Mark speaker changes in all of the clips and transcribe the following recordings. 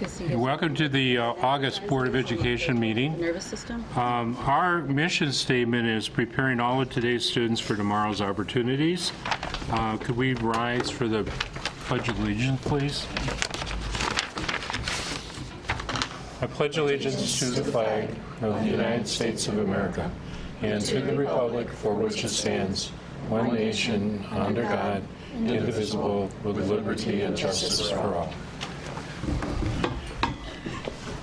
Speaker 1: Welcome to the August Board of Education meeting.
Speaker 2: Nervous system?
Speaker 1: Our mission statement is preparing all of today's students for tomorrow's opportunities. Could we rise for the Pledge of Allegiance, please? I pledge allegiance to the flag of the United States of America and to the republic for which it stands, one nation, under God, indivisible, with liberty and justice for all.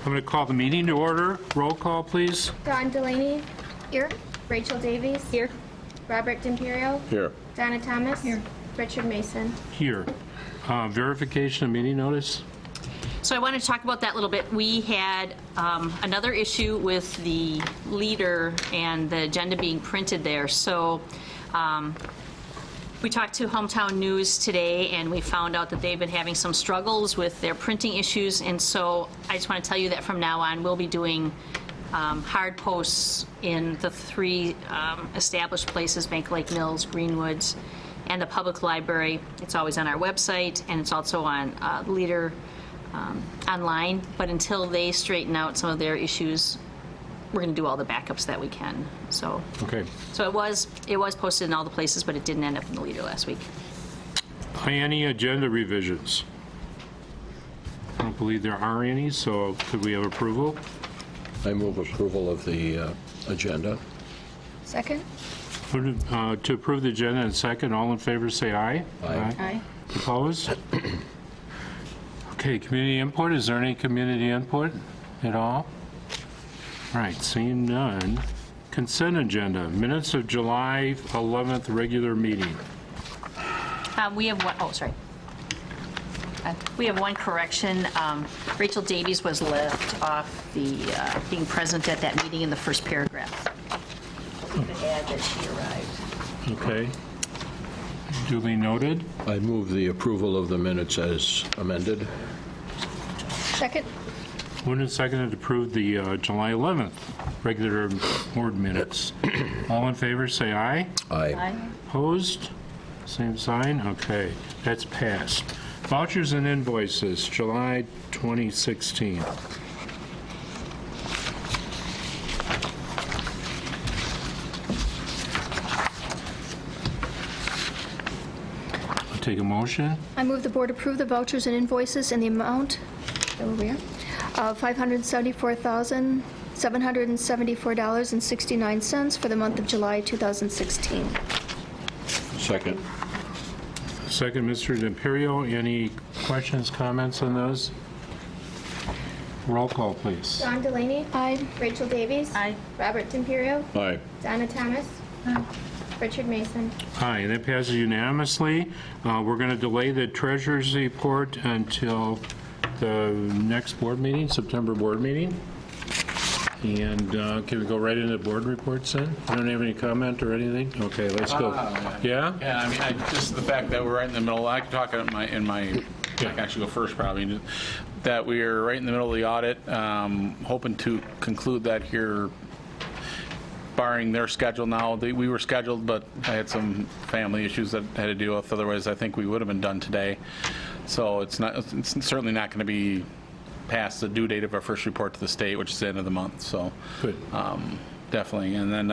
Speaker 1: I'm going to call the meeting to order. Roll call, please.
Speaker 3: Don Delaney. Here. Rachel Davies.
Speaker 2: Here.
Speaker 3: Robert D'Imperio.
Speaker 4: Here.
Speaker 3: Donna Thomas. Here. Richard Mason.
Speaker 1: Here. Verification of meeting notice.
Speaker 2: So I want to talk about that a little bit. We had another issue with the leader and the agenda being printed there. So we talked to Hometown News today, and we found out that they've been having some struggles with their printing issues. And so I just want to tell you that from now on, we'll be doing hard posts in the three established places, Bank Lake Mills, Greenwoods, and the public library. It's always on our website, and it's also on Leader online. But until they straighten out some of their issues, we're going to do all the backups that we can. So,
Speaker 1: Okay.
Speaker 2: so it was posted in all the places, but it didn't end up in the Leader last week.
Speaker 1: Any agenda revisions? I don't believe there are any, so could we have approval?
Speaker 4: I move approval of the agenda.
Speaker 3: Second.
Speaker 1: To approve the agenda and second, all in favor say aye.
Speaker 2: Aye.
Speaker 1: Opposed? Okay, community input. Is there any community input at all? All right, seeing none. Consent agenda, minutes of July 11th regular meeting.
Speaker 2: We have one, we have one correction. Rachel Davies was left off the being present at that meeting in the first paragraph. To add that she arrived.
Speaker 1: Okay. Duly noted.
Speaker 4: I move the approval of the minutes as amended.
Speaker 3: Second.
Speaker 1: Moved and seconded to approve the July 11th regular board minutes. All in favor say aye.
Speaker 4: Aye.
Speaker 1: Opposed? Same sign? Okay, that's passed. Vouchers and invoices, July 2016. I'll take a motion.
Speaker 3: I move the board approve the vouchers and invoices in the amount of $574,774.69 for the month of July 2016.
Speaker 4: Second.
Speaker 1: Second, Mr. D'Imperio. Any questions, comments on those? Roll call, please.
Speaker 3: Don Delaney. Aye. Rachel Davies.
Speaker 2: Aye.
Speaker 3: Robert D'Imperio.
Speaker 4: Aye.
Speaker 3: Donna Thomas. Richard Mason.
Speaker 1: Aye, and that passes unanimously. We're going to delay the treasurer's report until the next board meeting, September board meeting. And can we go right into board reports then? You don't have any comment or anything? Okay, let's go. Yeah?
Speaker 5: Yeah, I mean, just the fact that we're right in the middle, I can talk in my I can actually go first probably, that we are right in the middle of the audit, hoping to conclude that here, barring their schedule now. We were scheduled, but I had some family issues that I had to deal with, otherwise I think we would have been done today. So it's certainly not going to be past the due date of our first report to the state, which is the end of the month. So
Speaker 1: Good.
Speaker 5: definitely. And then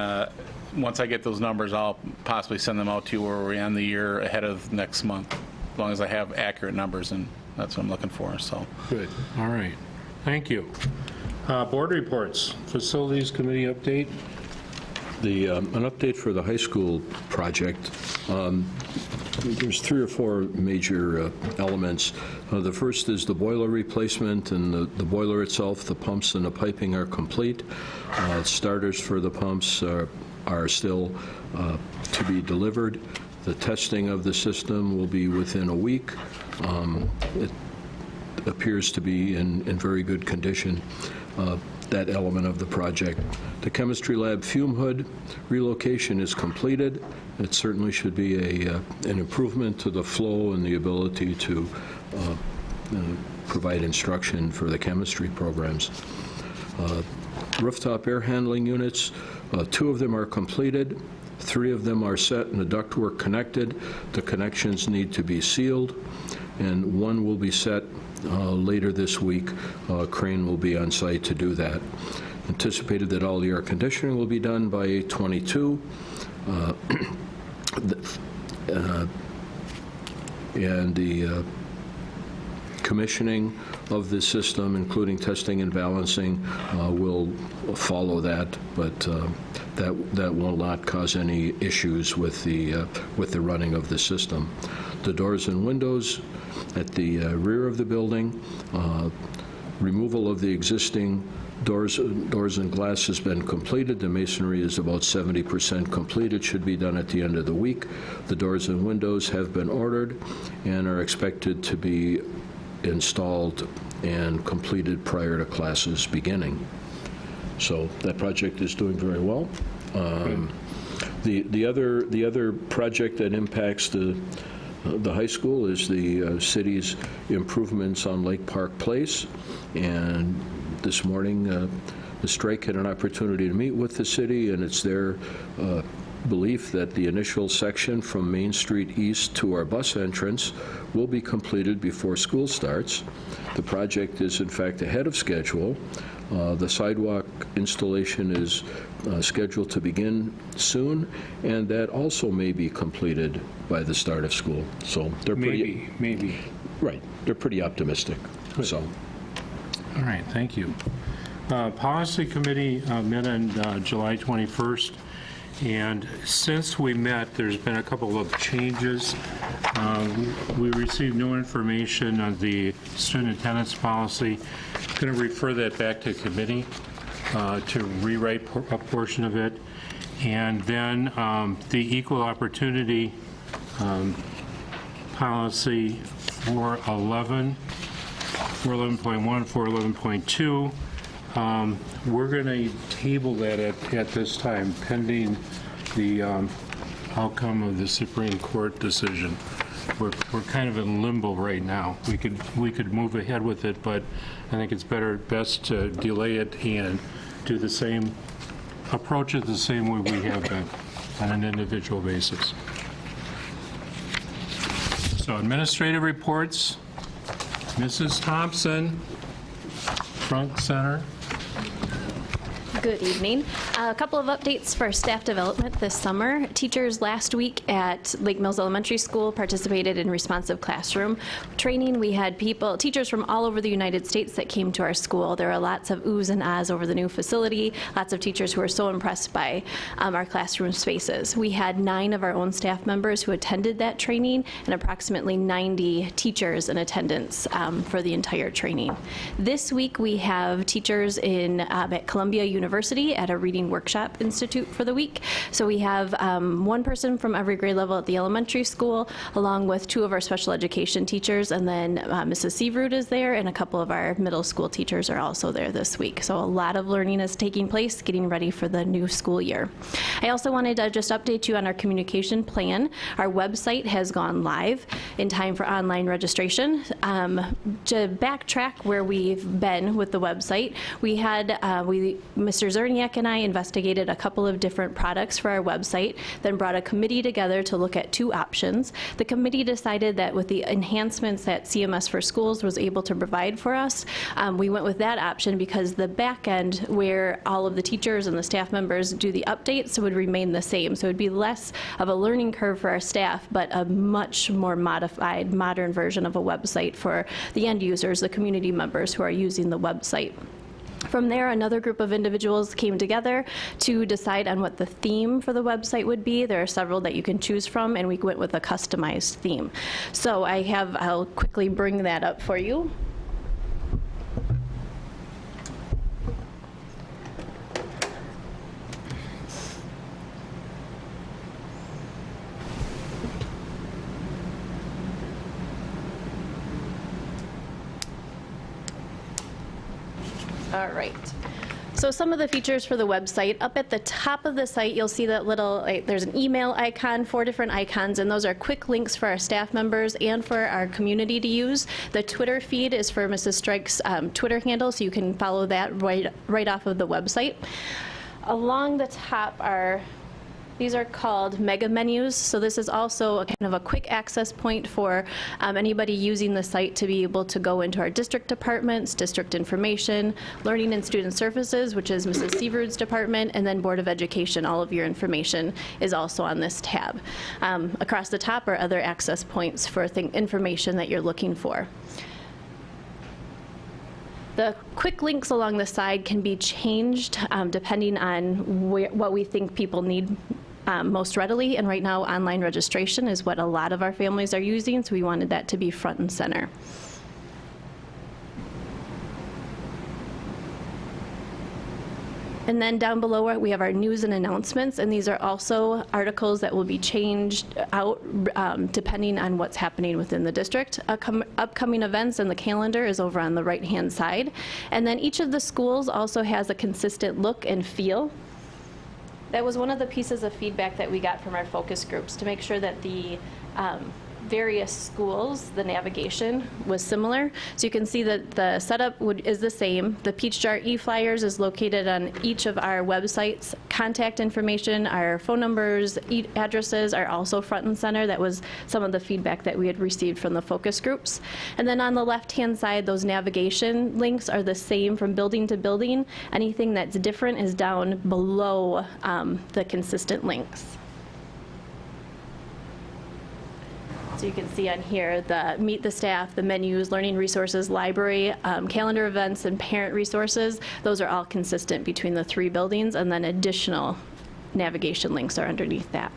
Speaker 5: once I get those numbers, I'll possibly send them out to you where we end the year ahead of next month, as long as I have accurate numbers, and that's what I'm looking for. So
Speaker 1: Good. All right. Thank you. Board reports. Facilities Committee update.
Speaker 4: An update for the high school project. There's 3 or 4 major elements. The first is the boiler replacement, and the boiler itself, the pumps and the piping are complete. Starters for the pumps are still to be delivered. The testing of the system will be within a week. It appears to be in very good condition. That element of the project. The chemistry lab fume hood relocation is completed. It certainly should be an improvement to the flow and the ability to provide instruction for the chemistry programs. Rooftop air handling units, 2 of them are completed. 3 of them are set and the ductwork connected. The connections need to be sealed. and one will be set later this week. Crane will be on site to do that. Anticipated that all the air conditioning will be done by 8/22. And the commissioning of this system, including testing and balancing, will follow that, but that will not cause any issues with the running of the system. The doors and windows at the rear of the building, removal of the existing doors and glass has been completed. The masonry is about 70% completed, should be done at the end of the week. The doors and windows have been ordered and are expected to be installed and completed prior to classes beginning. So that project is doing very well. The other project that impacts the high school is the city's improvements on Lake Park Place, and this morning the strike had an opportunity to meet with the city, and it's their belief that the initial section from Main Street East to our bus entrance will be completed before school starts. The project is in fact ahead of schedule. The sidewalk installation is scheduled to begin soon, and that also may be completed by the start of school. So they're
Speaker 1: Maybe.
Speaker 4: right. They're pretty optimistic.
Speaker 1: Good.
Speaker 4: So.
Speaker 1: All right, thank you. Policy Committee met on July 21st, and since we met, there's been a couple of changes. We received new information on the student attendance policy. Going to refer that back to committee to rewrite a portion of it. And then the equal opportunity policy 411. 411.1, 411.2. We're going to table that at this time, pending the outcome of the Supreme Court decision. We're kind of in limbo right now. We could move ahead with it, but I think it's best to delay it and do the same, approach it the same way we have been on an individual basis. So administrative reports. Mrs. Thompson, front center.
Speaker 6: Good evening. A couple of updates for staff development this summer. Teachers last week at Lake Mills Elementary School participated in responsive classroom training. We had teachers from all over the United States that came to our school. There are lots of oohs and ahs over the new facility, lots of teachers who are so impressed by our classroom spaces. We had 9 of our own staff members who attended that training and approximately 90 teachers in attendance for the entire training. This week we have teachers at Columbia University at a reading workshop institute for the week. So we have one person from every grade level at the elementary school, along with 2 of our special education teachers, and then Mrs. Seavrud is there, and a couple of our middle school teachers are also there this week. So a lot of learning is taking place, getting ready for the new school year. I also wanted to just update you on our communication plan. Our website has gone live in time for online registration. To backtrack where we've been with the website, we had Mr. Zerniak and I investigated a couple of different products for our website, then brought a committee together to look at 2 options. The committee decided that with the enhancements that CMS for Schools was able to provide for us, we went with that option because the back end where all of the teachers and the staff members do the updates would remain the same. So it would be less of a learning curve for our staff, but a much more modified, modern version of a website for the end users, the community members who are using the website. From there, another group of individuals came together to decide on what the theme for the website would be. There are several that you can choose from, and we went with a customized theme. So I'll quickly bring that up for you. All right. So some of the features for the website, up at the top of the site, you'll see that little, there's an email icon, 4 different icons, and those are quick links for our staff members and for our community to use. The Twitter feed is for Mrs. Strike's Twitter handle, so you can follow that right off of the website. Along the top are These are called mega menus. So this is also a kind of a quick access point for anybody using the site to be able to go into our district departments, district information, learning and student services, which is Mrs. Seaver's department, and then Board of Education. All of your information is also on this tab. Across the top are other access points for information that you're looking for. The quick links along the side can be changed depending on what we think people need most readily, and right now online registration is what a lot of our families are using, so we wanted that to be front and center. And then down below we have our news and announcements, and these are also articles that will be changed out depending on what's happening within the district. Upcoming events and the calendar is over on the right-hand side. And then each of the schools also has a consistent look and feel. That was one of the pieces of feedback that we got from our focus groups, to make sure that the various schools, the navigation was similar. So you can see that the setup is the same. The Peach Jar e-flyers is located on each of our websites. Contact information, our phone numbers, addresses are also front and center. That was some of the feedback that we had received from the focus groups. And then on the left-hand side, those navigation links are the same from building to building. Anything that's different is down below the consistent links. So you can see on here the meet the staff, the menus, learning resources, library, calendar events, and parent resources. Those are all consistent between the 3 buildings, and then additional navigation links are underneath that.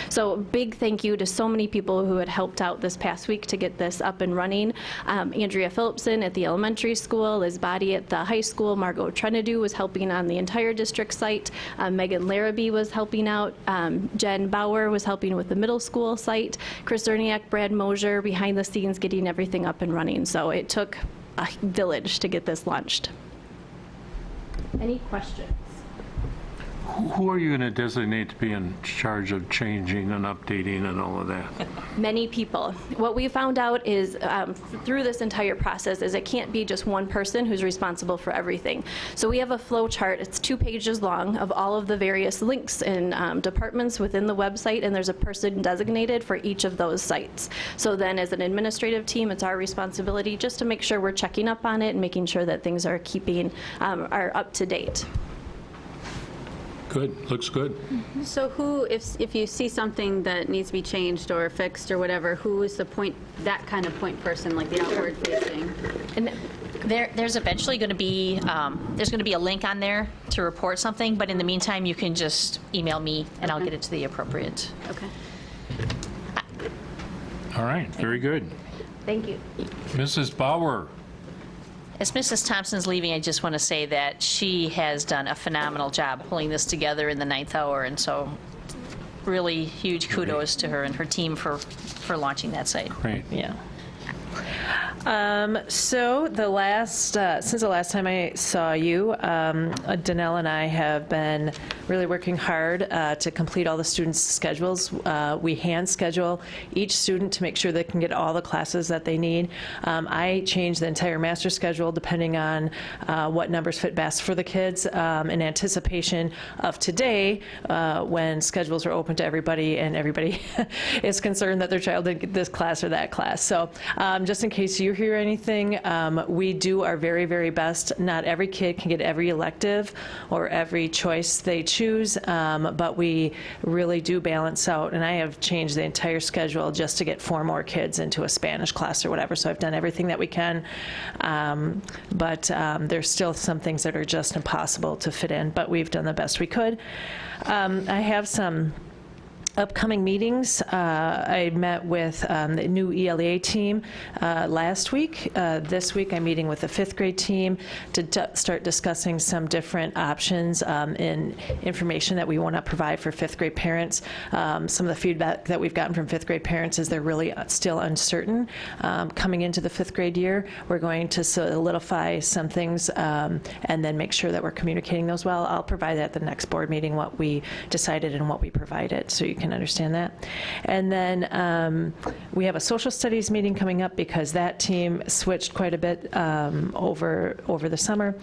Speaker 6: So big thank you to so many people who had helped out this past week to get this up and running. Andrea Phillipson at the elementary school, Liz Body at the high school, Margot Trenadu was helping on the entire district site, Megan Larrabee was helping out, Jen Bauer was helping with the middle school site, Chris Erniak, Brad Mosier behind the scenes getting everything up and running. So it took a village to get this launched. Any questions?
Speaker 1: Who are you going to designate to be in charge of changing and updating and all of that?
Speaker 6: Many people. What we found out is through this entire process is it can't be just one person who's responsible for everything. So we have a flow chart, it's 2 pages long, of all of the various links and departments within the website, and there's a person designated for each of those sites. So then as an administrative team, it's our responsibility just to make sure we're checking up on it and making sure that things are are up to date.
Speaker 1: Good, looks good.
Speaker 7: So who, if you see something that needs to be changed or fixed or whatever, who is the point, that kind of point person, like the outward facing?
Speaker 2: And there's eventually going to be, there's going to be a link on there to report something, but in the meantime, you can just email me and I'll get it to the appropriate.
Speaker 7: Okay.
Speaker 1: All right, very good.
Speaker 6: Thank you.
Speaker 1: Mrs. Bauer.
Speaker 2: As Mrs. Thompson's leaving, I just want to say that she has done a phenomenal job pulling this together in the 9th hour, and so really huge kudos to her and her team for launching that site.
Speaker 1: Great.
Speaker 8: Yeah. So since the last time I saw you, Danelle and I have been really working hard to complete all the students' schedules. We hand schedule each student to make sure they can get all the classes that they need. I change the entire master schedule depending on what numbers fit best for the kids in anticipation of today when schedules are open to everybody and everybody is concerned that their child didn't get this class or that class. So just in case you hear anything, we do our very, very best. Not every kid can get every elective or every choice they choose, but we really do balance out. And I have changed the entire schedule just to get 4 more kids into a Spanish class or whatever. So I've done everything that we can. But there's still some things that are just impossible to fit in, but we've done the best we could. I have some upcoming meetings. I met with the new ELA team last week. This week I'm meeting with the 5th grade team to start discussing some different options in information that we want to provide for 5th grade parents. Some of the feedback that we've gotten from 5th grade parents is they're really still uncertain. Coming into the 5th grade year, we're going to solidify some things and then make sure that we're communicating those well. I'll provide that at the next board meeting, what we decided and what we provided, so you can can understand that. And then we have a social studies meeting coming up because that team switched quite a bit over the summer.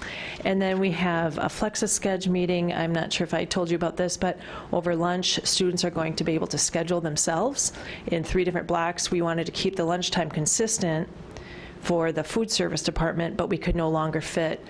Speaker 8: And then we have a Flex-a-Sketch meeting. I'm not sure if I told you about this, but over lunch, students are going to be able to schedule themselves in 3 different blocks. We wanted to keep the lunchtime consistent for the food service department, but we could no longer fit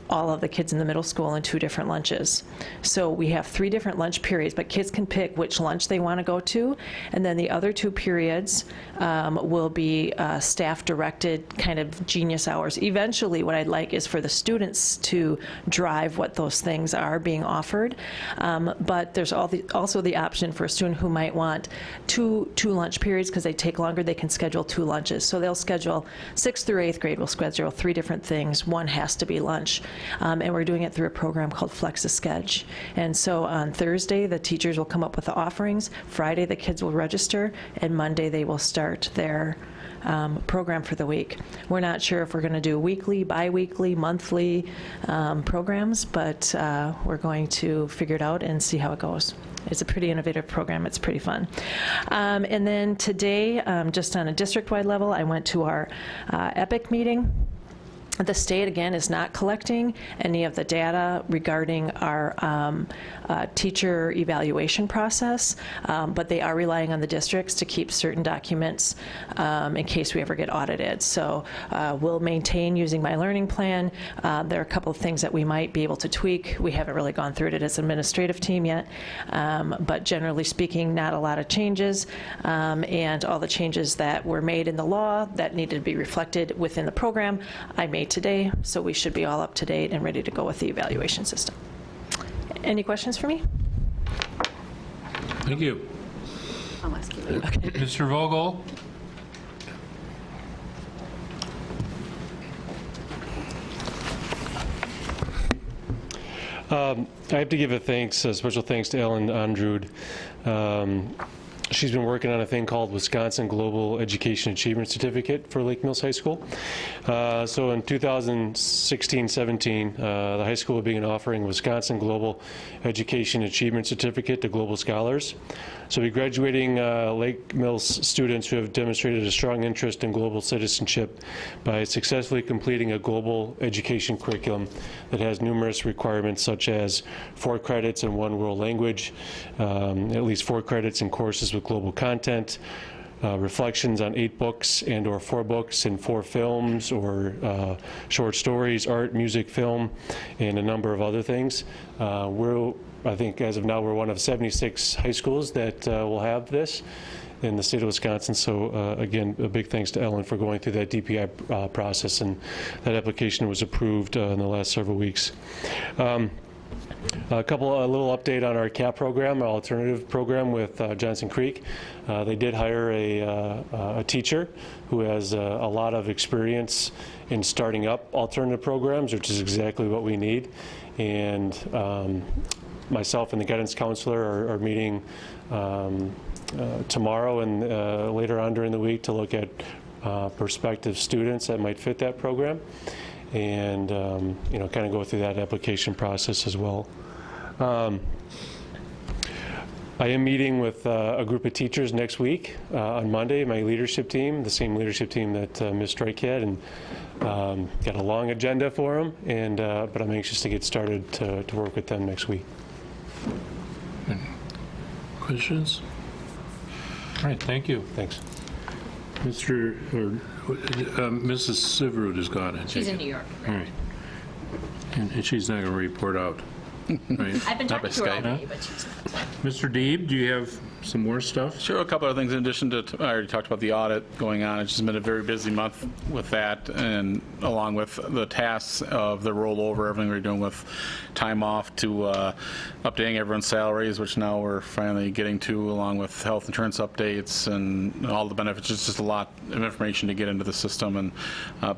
Speaker 8: all of the kids in the middle school in 2 different lunches. So we have 3 different lunch periods, but kids can pick which lunch they want to go to, and then the other 2 periods will be staff-directed kind of genius hours. Eventually, what I'd like is for the students to drive what those things are being offered, but there's also the option for a student who might want two lunch periods because they take longer, they can schedule 2 lunches. So they'll schedule 6th through 8th grade, will schedule 3 different things. One has to be lunch. And we're doing it through a program called Flex-a-Sketch. And so on Thursday, the teachers will come up with the offerings. Friday, the kids will register. And Monday, they will start their program for the week. We're not sure if we're going to do weekly, bi-weekly, monthly programs, but we're going to figure it out and see how it goes. It's a pretty innovative program. It's pretty fun. And then today, just on a district-wide level, I went to our EPIC meeting. The state, again, is not collecting any of the data regarding our teacher evaluation process, but they are relying on the districts to keep certain documents in case we ever get audited. So we'll maintain using My Learning Plan. There are a couple of things that we might be able to tweak. We haven't really gone through it as an administrative team yet, but generally speaking, not a lot of changes, and all the changes that were made in the law that needed to be reflected within the program, I made today, so we should be all up to date and ready to go with the evaluation system. Any questions for me?
Speaker 1: Thank you.
Speaker 7: I'll ask you.
Speaker 1: Mr. Vogel?
Speaker 9: I have to give a special thanks to Ellen Andrud. She's been working on a thing called Wisconsin Global Education Achievement Certificate for Lake Mills High School. So in 2016-17, the high school will begin offering Wisconsin Global Education Achievement Certificate to global scholars. So we're graduating Lake Mills students who have demonstrated a strong interest in global citizenship by successfully completing a global education curriculum that has numerous requirements such as 4 credits in 1 world language, at least 4 credits in courses with global content, reflections on 8 books and or 4 books and 4 films or short stories, art, music, film, and a number of other things. I think as of now, we're one of 76 high schools that will have this in the state of Wisconsin. So again, a big thanks to Ellen for going through that DPI process, and that application was approved in the last several weeks. A little update on our CAP program, our alternative program with Johnson Creek. They did hire a teacher who has a lot of experience in starting up alternative programs, which is exactly what we need. And myself and the guidance counselor are meeting tomorrow and later on during the week to look at prospective students that might fit that program, and kind of go through that application process as well. I am meeting with a group of teachers next week on Monday, my leadership team, the same leadership team that Ms. Strike had, and got a long agenda for them, and but I'm anxious to get started to work with them next week.
Speaker 1: Questions? All right, thank you.
Speaker 9: Thanks.
Speaker 1: Mrs. Siverud is gone.
Speaker 2: She's in New York.
Speaker 1: All right. And she's not going to report out. Right.
Speaker 2: I've been talking to her all
Speaker 5: Skype.
Speaker 2: day, but she's not.
Speaker 1: Mr. Deeb, do you have some more stuff?
Speaker 5: Sure, a couple of things in addition to, I already talked about the audit going on. It's just been a very busy month with that, and along with the tasks of the rollover, everything we're doing with time off to updating everyone's salaries, which now we're finally getting to, along with health insurance updates and all the benefits. It's just a lot of information to get into the system, and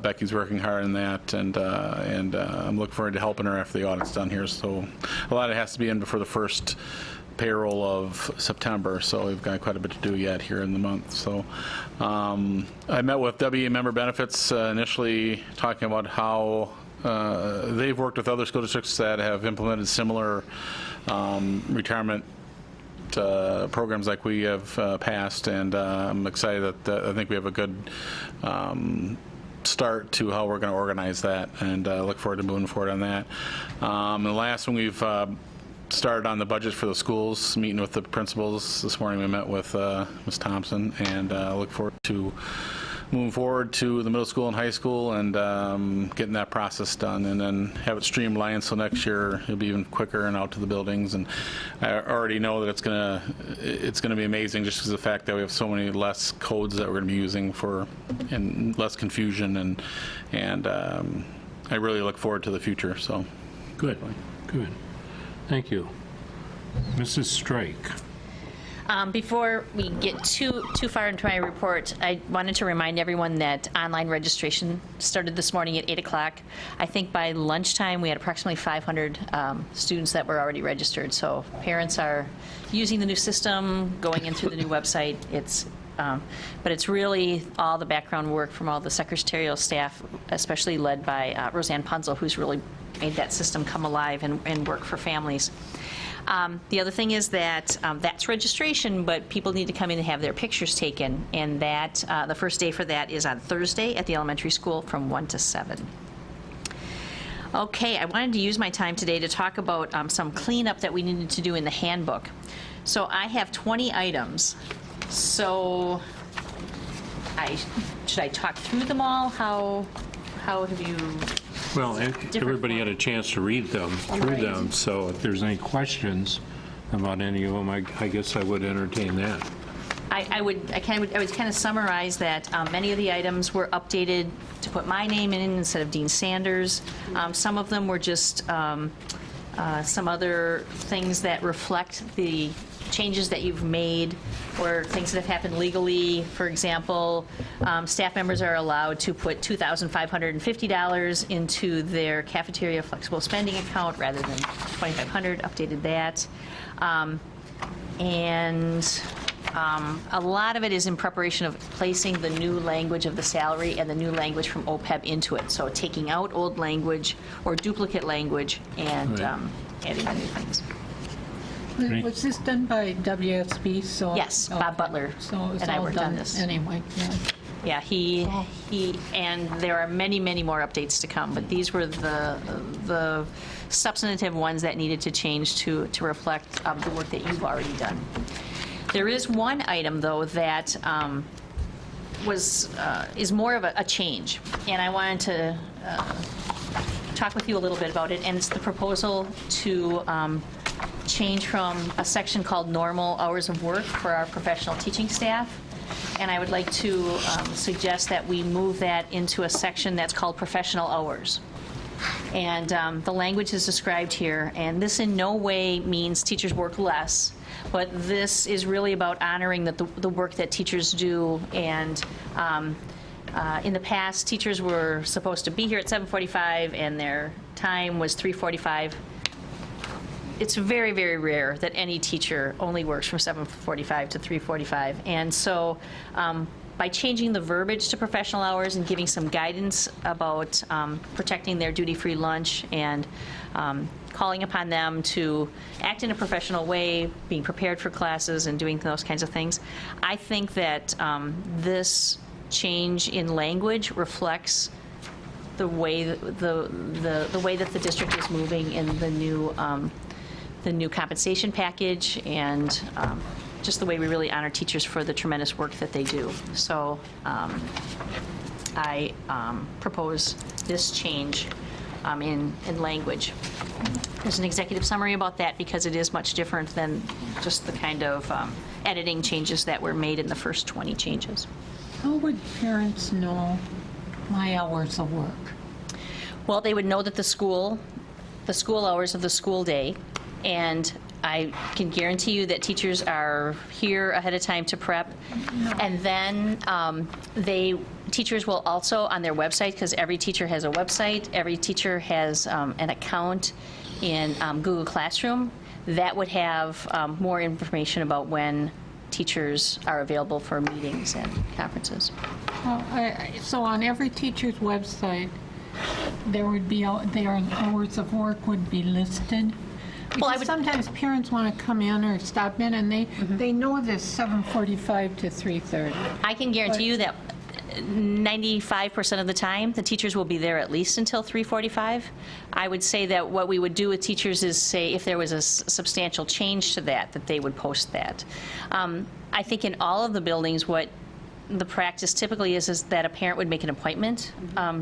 Speaker 5: Becky's working hard on that, and I'm looking forward to helping her after the audit's done here. So a lot of it has to be in before the first payroll of September, so we've got quite a bit to do yet here in the month. So I met with WE Member Benefits initially, talking about how they've worked with other school districts that have implemented similar retirement programs like we have passed, and I'm excited that I think we have a good start to how we're going to organize that, and look forward to moving forward on that. And the last one, we've started on the budget for the schools, meeting with the principals. This morning we met with Ms. Thompson, and look forward to moving forward to the middle school and high school, and getting that process done, and then have it streamlined so next year it'll be even quicker and out to the buildings. And I already know that it's gonna be amazing, just because of the fact that we have so many less codes that we're gonna be using and less confusion, and I really look forward to the future. So
Speaker 1: Good, good. Thank you. Mrs. Strike.
Speaker 2: Before we get too far into my report, I wanted to remind everyone that online registration started this morning at 8 o'clock. I think by lunchtime, we had approximately 500 students that were already registered. So parents are using the new system, going in through the new website. But it's really all the background work from all the secretarial staff, especially led by Roseanne Punzel, who's really made that system come alive and work for families. The other thing is that that's registration, but people need to come in and have their pictures taken, and that the first day for that is on Thursday at the elementary school from 1 to 7. Okay, I wanted to use my time today to talk about some cleanup that we needed to do in the handbook. So I have 20 items. So should I talk through them all? How have you?
Speaker 1: Well, everybody had a chance to read them, so if there's any questions about any of them, I guess I would entertain that.
Speaker 2: I would kind of summarize that many of the items were updated to put my name in instead of Dean Sanders. Some of them were just some other things that reflect the changes that you've made or things that have happened legally. For example, staff members are allowed to put $2,550 into their cafeteria flexible spending account rather than $2,500, updated that. A lot of it is in preparation of placing the new language of the salary and the new language from OPEB into it. So taking out old language or duplicate language and adding the new things.
Speaker 10: Was this done by WSB? So
Speaker 2: Yes, Bob Butler
Speaker 10: So it was
Speaker 2: and I
Speaker 10: all
Speaker 2: worked on
Speaker 10: done
Speaker 2: this.
Speaker 10: anyway. Yeah.
Speaker 2: Yeah, and there are many, many more updates to come, but these were the substantive ones that needed to change to reflect the work that you've already done. There is one item, though, that is more of a change, and I wanted to talk with you a little bit about it, and it's the proposal to change from a section called normal hours of work for our professional teaching staff, and I would like to suggest that we move that into a section that's called professional hours. And the language is described here, and this in no way means teachers work less, but this is really about honoring the work that teachers do. And in the past, teachers were supposed to be here at 7:45 and their time was 3:45. It's very, very rare that any teacher only works from 7:45 to 3:45. And so by changing the verbiage to professional hours and giving some guidance about protecting their duty-free lunch and calling upon them to act in a professional way, being prepared for classes and doing those kinds of things, I think that this change in language reflects the way the way that the district is moving in the new compensation package, and just the way we really honor teachers for the tremendous work that they do. So I propose this change in language. There's an executive summary about that because it is much different than just the kind of editing changes that were made in the first 20 changes.
Speaker 10: How would parents know my hours of work?
Speaker 2: Well, they would know that the school hours of the school day, and I can guarantee you that teachers are here ahead of time to prep. And then teachers will also, on their website, because every teacher has a website, every teacher has an account in Google Classroom, that would have more information about when teachers are available for meetings and conferences.
Speaker 10: So on every teacher's website, there would be their hours of work would be listed.
Speaker 2: Well, I
Speaker 10: Because
Speaker 2: would-
Speaker 10: sometimes parents want to come in or stop in, and they know this 7:45 to 3:30.
Speaker 2: I can guarantee you that 95% of the time, the teachers will be there at least until 3:45. I would say that what we would do with teachers is say if there was a substantial change to that they would post that. I think in all of the buildings, what the practice typically is that a parent would make an appointment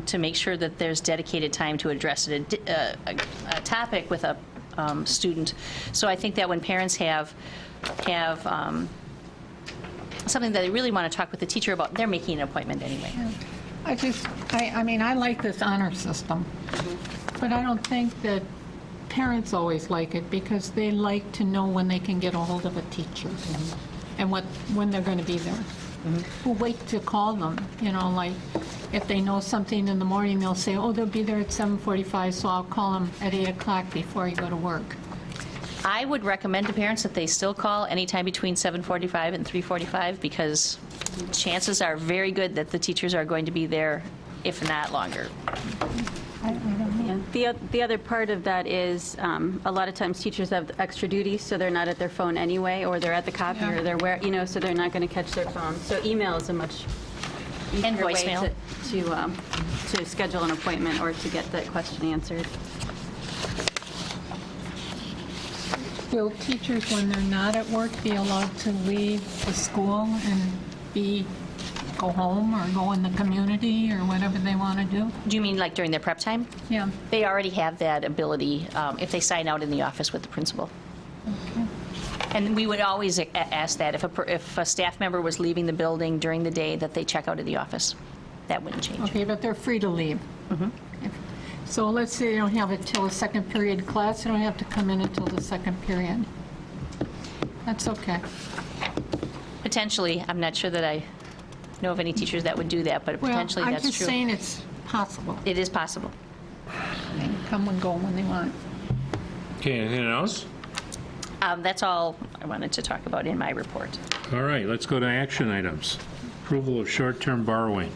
Speaker 2: to make sure that there's dedicated time to address a topic with a student. So I think that when parents have something that they really want to talk with the teacher about, they're making an appointment anyway.
Speaker 10: I mean, I like this honor system, but I don't think that parents always like it because they like to know when they can get a hold of a teacher and when they're going to be there. We'll wait to call them, like if they know something in the morning, they'll say, oh, they'll be there at 7:45, so I'll call them at 8 o'clock before I go to work.
Speaker 2: I would recommend to parents that they still call anytime between 7:45 and 3:45 because chances are very good that the teachers are going to be there, if not longer.
Speaker 7: Yeah. The other part of that is a lot of times teachers have extra duties, so they're not at their phone anyway, or they're at the copier, or they're so they're not going to catch their phone. So email is a much
Speaker 2: And
Speaker 7: easier way
Speaker 2: voicemail.
Speaker 7: to schedule an appointment or to get that question answered.
Speaker 10: Will teachers, when they're not at work, be allowed to leave the school and go home or go in the community or whatever they want to do?
Speaker 2: Do you mean like during their prep time?
Speaker 10: Yeah.
Speaker 2: They already have that ability if they sign out in the office with the principal.
Speaker 10: Okay.
Speaker 2: And we would always ask that if a staff member was leaving the building during the day, that they check out of the office. That wouldn't change.
Speaker 10: Okay, but they're free to leave. So let's say they don't have it till the second period class, they don't have to come in until the second period. That's okay.
Speaker 2: Potentially, I'm not sure that I know of any teachers that would do that, but potentially
Speaker 10: Well,
Speaker 2: that's
Speaker 10: I'm just
Speaker 2: true.
Speaker 10: saying it's possible.
Speaker 2: It is possible.
Speaker 10: They can come and go when they want.
Speaker 1: Okay, anything else?
Speaker 2: That's all I wanted to talk about in my report.
Speaker 1: All right, let's go to action items. Approval of short-term borrowing.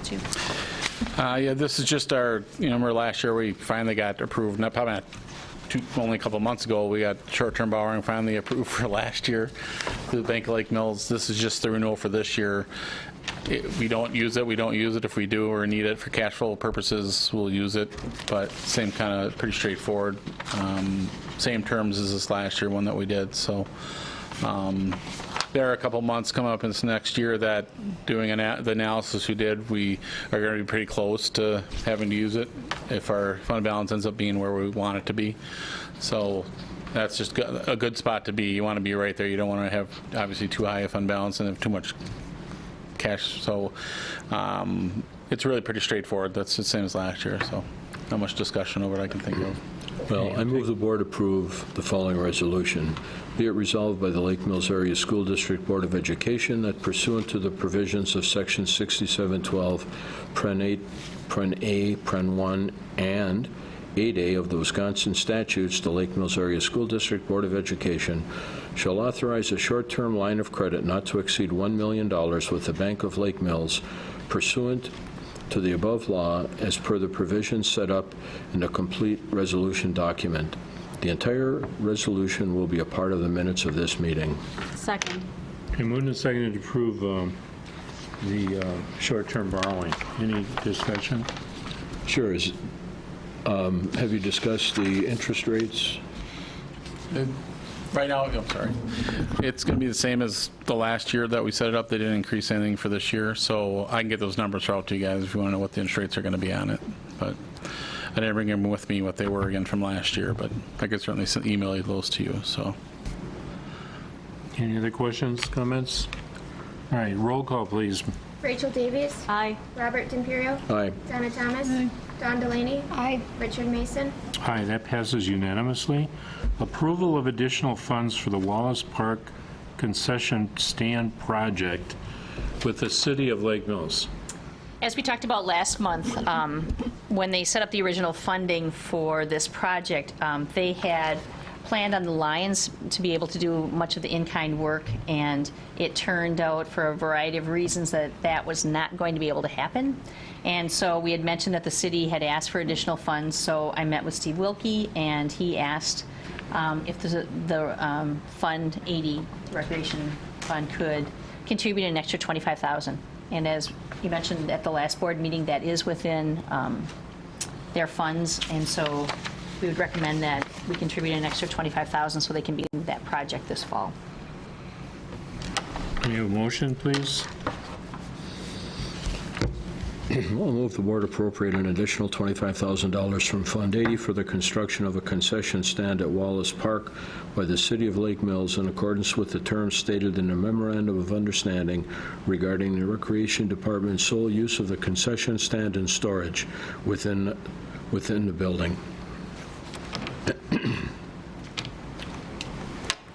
Speaker 2: Too.
Speaker 5: Yeah, this is just our, remember last year we finally got approved, probably not only a couple months ago, we got short-term borrowing finally approved for last year through the Bank of Lake Mills. This is just the renewal for this year. We don't use it. We don't use it. If we do or need it for cash flow purposes, we'll use it. But same kind of pretty straightforward. Same terms as this last year one that we did. So there are a couple months coming up in this next year that doing the analysis we did, we are going to be pretty close to having to use it if our fund balance ends up being where we want it to be. So that's just a good spot to be. You want to be right there. You don't want to have obviously too high a fund balance and have too much cash. So it's really pretty straightforward. That's the same as last year. So not much discussion over it I can think of.
Speaker 4: Well, I move the board approve the following resolution. Be it resolved by the Lake Mills Area School District Board of Education that pursuant to the provisions of Section 6712, Pren 8, Pren A, Pren 1, and 8A of the Wisconsin statutes, the Lake Mills Area School District Board of Education shall authorize a short-term line of credit not to exceed $1 million with the Bank of Lake Mills pursuant to the above law as per the provisions set up in a complete resolution document. The entire resolution will be a part of the minutes of this meeting.
Speaker 7: Second.
Speaker 1: Okay, moved and seconded to approve the short-term borrowing. Any discussion?
Speaker 4: Sure. Have you discussed the interest rates?
Speaker 5: Right now, I'm sorry. It's going to be the same as the last year that we set it up. They didn't increase anything for this year, so I can get those numbers out to you guys if you want to know what the interest rates are going to be on it. But I didn't bring them with me what they were again from last year, but I could certainly email those to you. So.
Speaker 1: Any other questions, comments? All right, roll call, please.
Speaker 3: Rachel Davies.
Speaker 7: Aye.
Speaker 3: Robert D'Imperio.
Speaker 4: Aye.
Speaker 3: Donna Thomas. Don Delaney. Aye. Richard Mason.
Speaker 1: Aye, that passes unanimously. Approval of additional funds for the Wallace Park concession stand project with the City of Lake Mills.
Speaker 2: As we talked about last month, when they set up the original funding for this project, they had planned on the Lions to be able to do much of the in-kind work, and it turned out for a variety of reasons that that was not going to be able to happen. And so we had mentioned that the city had asked for additional funds, so I met with Steve Wilkie, and he asked if the Fund 80 Recreation Fund could contribute an extra $25,000. And as you mentioned at the last board meeting, that is within their funds, and so we would recommend that we contribute an extra $25,000 so they can begin that project this fall.
Speaker 1: Can we have a motion, please?
Speaker 4: I'll move the board appropriate an additional $25,000 from Fund 80 for the construction of a concession stand at Wallace Park by the City of Lake Mills in accordance with the terms stated in the Memorandum of Understanding regarding the Recreation Department's sole use of the concession stand and storage within the building.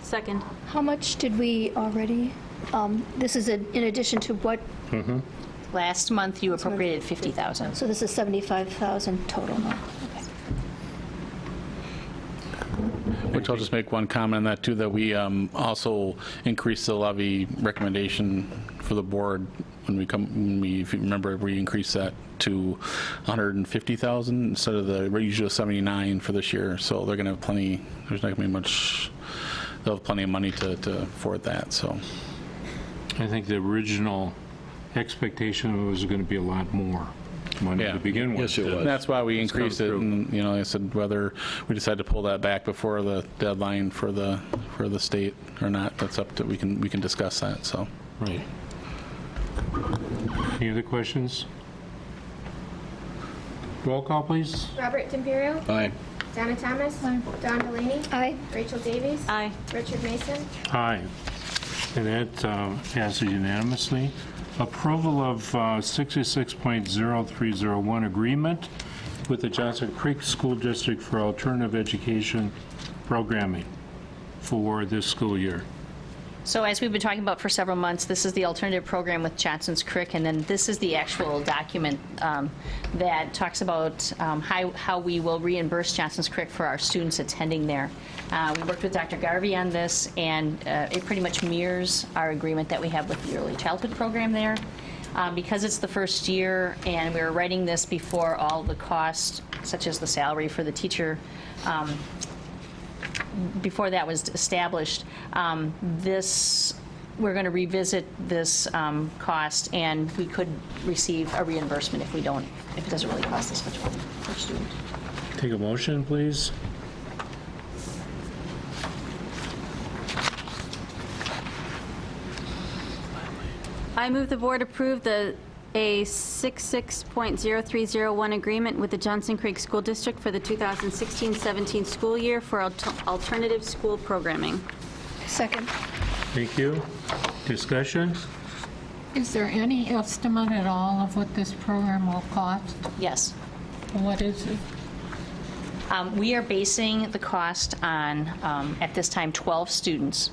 Speaker 7: Second.
Speaker 3: How much did we already, this is in addition to what,
Speaker 2: Last month, you appropriated $50,000.
Speaker 3: so this is 75,000 total now?
Speaker 5: Which I'll just make one comment on that too, that we also increased the levy recommendation for the board when we, if you remember, we increased that to 150,000 instead of the usual 79 for this year. So they're going to have plenty. There's not going to be much. They'll have plenty of money to afford that. So
Speaker 1: I think the original expectation was going to be a lot more money to begin with.
Speaker 4: Yes, it was.
Speaker 5: and that's why we increased it.
Speaker 1: through.
Speaker 5: And I said whether we decide to pull that back before the deadline for the state or not, that's up to we can discuss that. So.
Speaker 1: Right. Any other questions? Roll call, please.
Speaker 11: Robert D'Imperio.
Speaker 4: Aye.
Speaker 11: Donna Thomas. Don Delaney.
Speaker 3: Aye.
Speaker 11: Rachel Davies.
Speaker 7: Aye.
Speaker 11: Richard Mason.
Speaker 1: Aye. And that passes unanimously. Approval of 66.0301 agreement with the Johnson Creek School District for alternative education programming for this school year.
Speaker 2: So as we've been talking about for several months, this is the alternative program with Johnson's Creek, and then this is the actual document that talks about how we will reimburse Johnson's Creek for our students attending there. We worked with Dr. Garvey on this, and it pretty much mirrors our agreement that we have with the early childhood program there. Because it's the first year, and we were writing this before all the costs, such as the salary for the teacher, before that was established, we're going to revisit this cost, and we could receive a reimbursement if it doesn't really cost us much money per student.
Speaker 1: Take a motion, please.
Speaker 7: I move the board approve a 66.0301 agreement with the Johnson Creek School District for the 2016-17 school year for alternative school programming.
Speaker 3: Second.
Speaker 1: Thank you. Discussion?
Speaker 10: Is there any estimate at all of what this program will cost?
Speaker 2: Yes.
Speaker 10: What is it?
Speaker 2: We are basing the cost on, at this time, 12 students.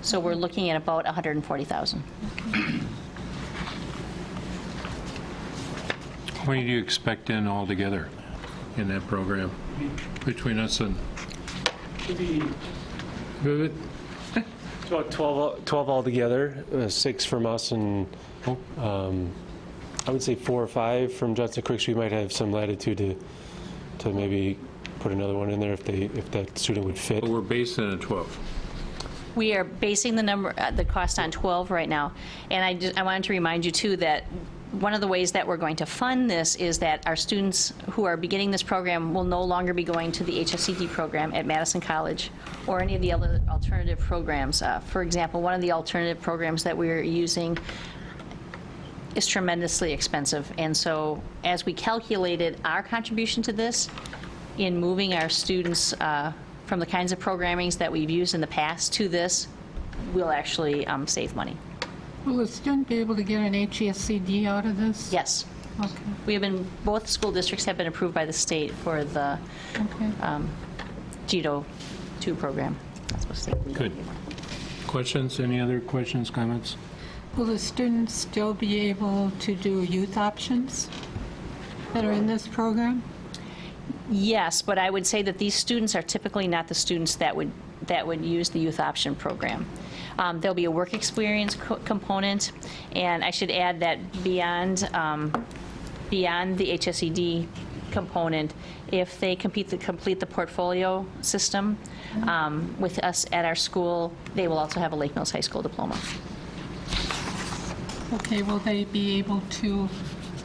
Speaker 2: So we're looking at about $140,000.
Speaker 1: What do you expect in altogether in that program between us and? Good.
Speaker 9: It's about 12 altogether, 6 from us, and I would say 4 or 5 from Johnson Creek. We might have some latitude to maybe put another one in there if that student would fit.
Speaker 1: But we're based on a 12.
Speaker 2: We are basing the cost on 12 right now. And I wanted to remind you, too, that one of the ways that we're going to fund this is that our students who are beginning this program will no longer be going to the HSCD program at Madison College or any of the other alternative programs. For example, one of the alternative programs that we're using is tremendously expensive. And so as we calculated our contribution to this in moving our students from the kinds of programmings that we've used in the past to this, we'll actually save money.
Speaker 10: Will a student be able to get an HESCD out of this?
Speaker 2: Yes.
Speaker 10: Okay.
Speaker 2: Both school districts have been approved by the state for the GETO 2 program. That's what state we
Speaker 1: Good. Questions? Any other questions, comments?
Speaker 10: Will the students still be able to do youth options that are in this program?
Speaker 2: Yes, but I would say that these students are typically not the students that would that would use the youth option program. There'll be a work experience component, and I should add that beyond the HSED component, if they complete the portfolio system with us at our school, they will also have a Lake Mills High School diploma.
Speaker 10: Okay, will they be able to,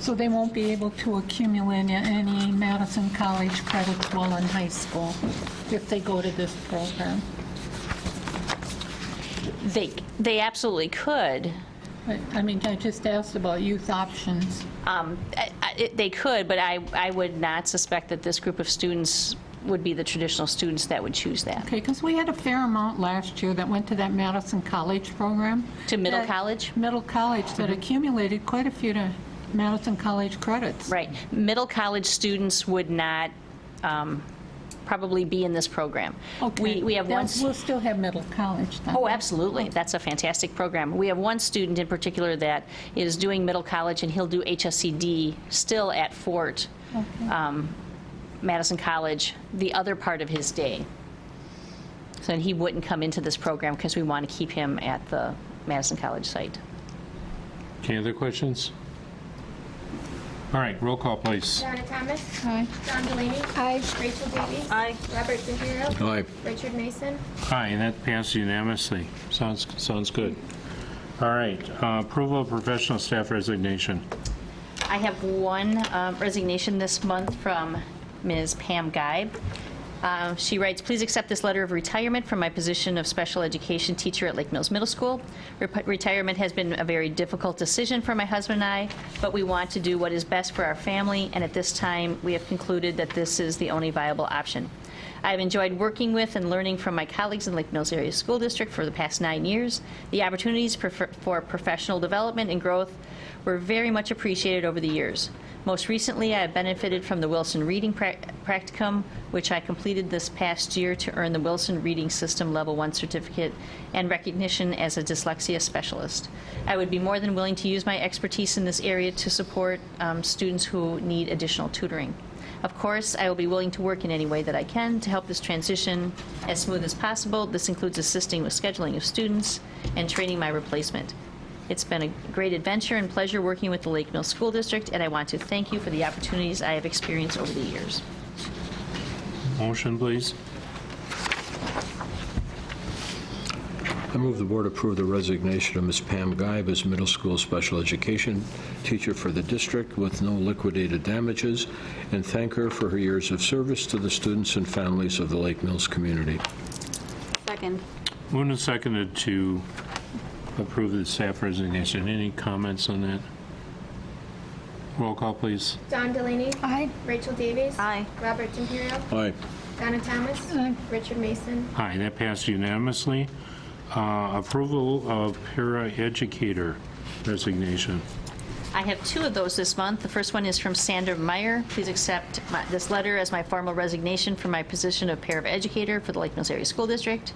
Speaker 10: so they won't be able to accumulate any Madison College credits while in high school if they go to this program?
Speaker 2: They absolutely could.
Speaker 10: I mean, I just asked about youth options.
Speaker 2: They could, but I would not suspect that this group of students would be the traditional students that would choose that.
Speaker 10: Okay, because we had a fair amount last year that went to that Madison College program.
Speaker 2: To middle college?
Speaker 10: Middle college that accumulated quite a few to Madison College credits.
Speaker 2: Right. Middle college students would not probably be in this program.
Speaker 10: Okay.
Speaker 2: We have one.
Speaker 10: We'll still have middle college then.
Speaker 2: Oh, absolutely. That's a fantastic program. We have one student in particular that is doing middle college, and he'll do HSCD still at Fort Madison College the other part of his day. So he wouldn't come into this program because we want to keep him at the Madison College site.
Speaker 1: Any other questions? All right, roll call, please.
Speaker 11: Donna Thomas.
Speaker 10: Aye.
Speaker 11: Don Delaney.
Speaker 3: Aye.
Speaker 11: Rachel Davies.
Speaker 2: Aye.
Speaker 11: Robert D'Imperio.
Speaker 4: Aye.
Speaker 11: Richard Mason.
Speaker 1: Aye, and that passed unanimously. Sounds good. All right, approval of professional staff resignation.
Speaker 2: I have one resignation this month from Ms. Pam Geib. She writes, please accept this letter of retirement from my position of special education teacher at Lake Mills Middle School. Retirement has been a very difficult decision for my husband and I, but we want to do what is best for our family, and at this time, we have concluded that this is the only viable option. I have enjoyed working with and learning from my colleagues in Lake Mills Area School District for the past 9 years. The opportunities for professional development and growth were very much appreciated over the years. Most recently, I have benefited from the Wilson Reading Practicum, which I completed this past year to earn the Wilson Reading System Level 1 certificate and recognition as a dyslexia specialist. I would be more than willing to use my expertise in this area to support students who need additional tutoring. Of course, I will be willing to work in any way that I can to help this transition as smooth as possible. This includes assisting with scheduling of students and training my replacement. It's been a great adventure and pleasure working with the Lake Mills School District, and I want to thank you for the opportunities I have experienced over the years.
Speaker 1: Motion, please.
Speaker 4: I move the board approve the resignation of Ms. Pam Geib as middle school special education teacher for the district with no liquidated damages, and thank her for her years of service to the students and families of the Lake Mills community.
Speaker 7: Second.
Speaker 1: Moved and seconded to approve the staff resignation. Any comments on that? Roll call, please.
Speaker 11: Don Delaney.
Speaker 3: Aye.
Speaker 11: Rachel Davies.
Speaker 2: Aye.
Speaker 11: Robert D'Imperio.
Speaker 4: Aye.
Speaker 11: Donna Thomas.
Speaker 10: Aye.
Speaker 11: Richard Mason.
Speaker 1: Aye, that passed unanimously. Approval of paraeducator resignation.
Speaker 2: I have 2 of those this month. The first one is from Sandra Meyer. Please accept this letter as my formal resignation from my position of paraeducator for the Lake Mills Area School District.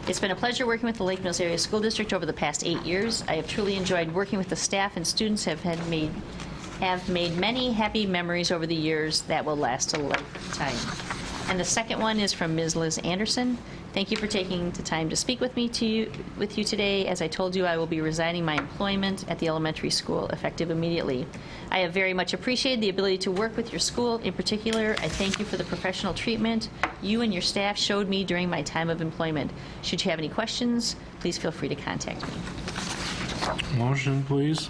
Speaker 2: It's been a pleasure working with the Lake Mills Area School District over the past 8 years. I have truly enjoyed working with the staff, and students have made many happy memories over the years that will last a lifetime. And the second one is from Ms. Liz Anderson. Thank you for taking the time to speak with you today. As I told you, I will be resigning my employment at the elementary school effective immediately. I have very much appreciated the ability to work with your school. In particular, I thank you for the professional treatment you and your staff showed me during my time of employment. Should you have any questions, please feel free to contact me.
Speaker 1: Motion, please.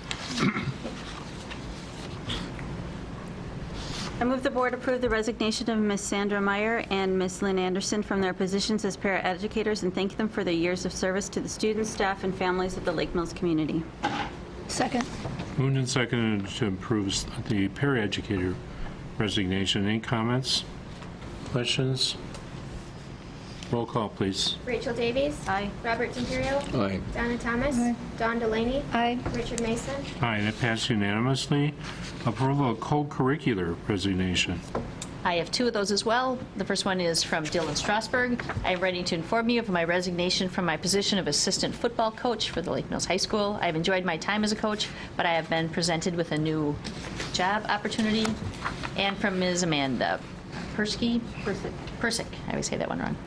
Speaker 7: I move the board approve the resignation of Ms. Sandra Meyer and Ms. Lynn Anderson from their positions as paraeducators and thank them for their years of service to the students, staff, and families of the Lake Mills community.
Speaker 3: Second.
Speaker 1: Moved and seconded to approve the paraeducator resignation. Any comments? Questions? Roll call, please.
Speaker 11: Rachel Davies.
Speaker 7: Aye.
Speaker 11: Robert D'Imperio.
Speaker 4: Aye.
Speaker 11: Donna Thomas. Don Delaney.
Speaker 3: Aye.
Speaker 11: Richard Mason.
Speaker 1: Aye, that passed unanimously. Approval of co-curricular resignation.
Speaker 2: I have 2 of those as well. The first one is from Dylan Strasberg. I am ready to inform you of my resignation from my position of assistant football coach for the Lake Mills High School. I have enjoyed my time as a coach, but I have been presented with a new job opportunity. And from Ms. Amanda Persick. I always say that one wrong.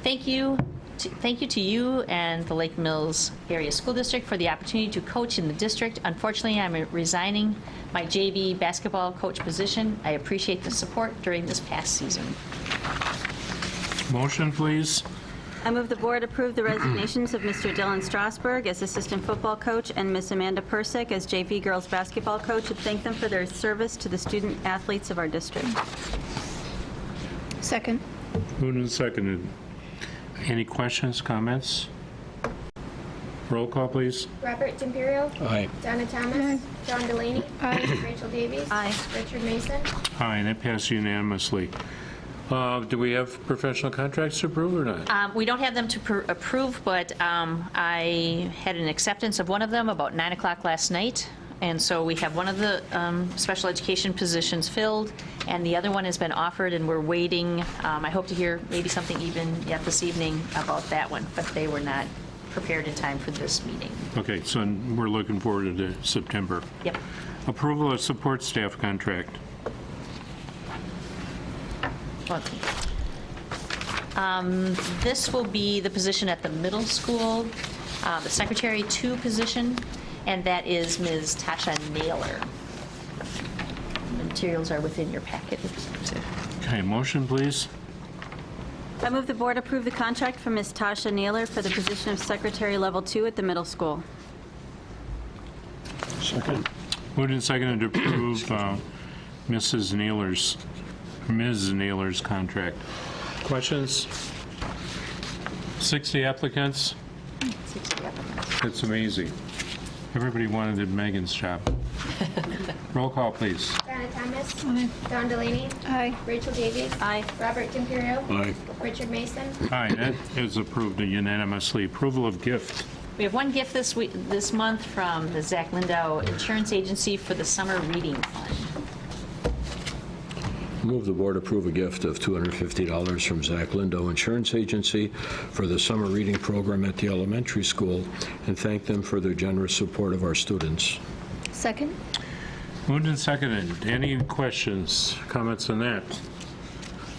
Speaker 2: Thank you thank you to you and the Lake Mills Area School District for the opportunity to coach in the district. Unfortunately, I'm resigning my JV basketball coach position. I appreciate the support during this past season.
Speaker 1: Motion, please.
Speaker 7: I move the board approve the resignations of Mr. Dylan Strasberg as assistant football coach and Miss Amanda Persick as JV girls basketball coach, and thank them for their service to the student athletes of our district.
Speaker 3: Second.
Speaker 1: Moved and seconded. Any questions, comments? Roll call, please.
Speaker 11: Robert D'Imperio.
Speaker 4: Aye.
Speaker 11: Donna Thomas. John Delaney. Rachel Davies.
Speaker 7: Aye.
Speaker 11: Richard Mason.
Speaker 1: Aye, and that passed unanimously. Do we have professional contracts to approve or not?
Speaker 2: We don't have them to approve, but I had an acceptance of one of them about 9 o'clock last night. And so we have one of the special education positions filled, and the other one has been offered, and we're waiting. I hope to hear maybe something even yet this evening about that one, but they were not prepared in time for this meeting.
Speaker 1: Okay, so we're looking forward to September.
Speaker 2: Yep.
Speaker 1: Approval of support staff contract.
Speaker 2: Okay. This will be the position at the middle school, the Secretary 2 position, and that is Ms. Tasha Naylor. The materials are within your packet.
Speaker 1: Okay, motion, please.
Speaker 7: I move the board approve the contract for Ms. Tasha Naylor for the position of Secretary Level 2 at the middle school.
Speaker 4: Second.
Speaker 1: Moved and seconded to approve Ms. Naylor's contract. Questions? 60 applicants?
Speaker 2: 60 applicants.
Speaker 1: It's amazing. Everybody wanted Megan's job. Roll call, please.
Speaker 11: Donna Thomas. Don Delaney.
Speaker 3: Aye.
Speaker 11: Rachel Davies.
Speaker 7: Aye.
Speaker 11: Robert D'Imperio.
Speaker 4: Aye.
Speaker 11: Richard Mason.
Speaker 1: Aye, that is approved unanimously. Approval of gift.
Speaker 2: We have one gift this month from the Zach Lindau Insurance Agency for the Summer Reading Fund.
Speaker 4: Move the board approve a gift of $250 from Zach Lindo Insurance Agency for the summer reading program at the elementary school, and thank them for their generous support of our students.
Speaker 3: Second.
Speaker 1: Moved and seconded. Any questions, comments on that?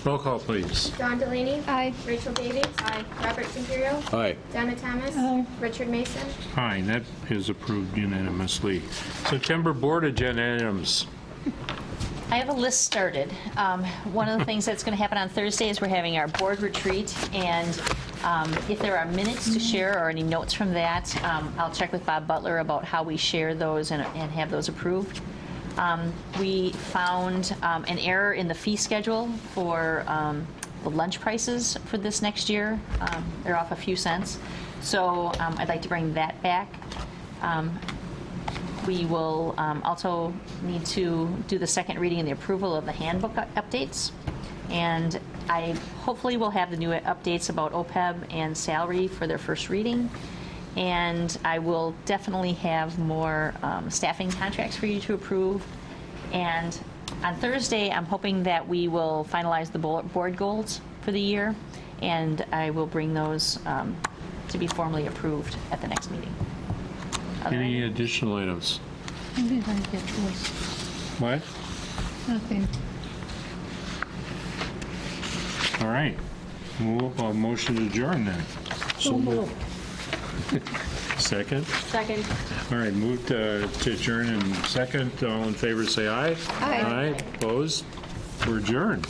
Speaker 1: Roll call, please.
Speaker 11: Don Delaney.
Speaker 3: Aye.
Speaker 11: Rachel Davies. Robert D'Imperio.
Speaker 4: Aye.
Speaker 11: Donna Thomas. Richard Mason.
Speaker 1: Aye, that is approved unanimously. September board agenda items.
Speaker 2: I have a list started. One of the things that's going to happen on Thursday is we're having our board retreat, and if there are minutes to share or any notes from that, I'll check with Bob Butler about how we share those and have those approved. We found an error in the fee schedule for the lunch prices for this next year. They're off a few cents, so I'd like to bring that back. We will also need to do the second reading and the approval of the handbook updates. And I hopefully will have the new updates about OPEB and salary for their first reading. And I will definitely have more staffing contracts for you to approve. And on Thursday, I'm hoping that we will finalize the board goals for the year. And I will bring those to be formally approved at the next meeting.
Speaker 1: Any additional items?
Speaker 10: I did not get this.
Speaker 1: What?
Speaker 10: Nothing.
Speaker 1: All right. Motion to adjourn then.
Speaker 10: So moved.
Speaker 1: Second?
Speaker 7: Second.
Speaker 1: All right, moved to adjourn in second. All in favor, say aye.
Speaker 3: Aye.
Speaker 1: Aye, opposed? We're adjourned.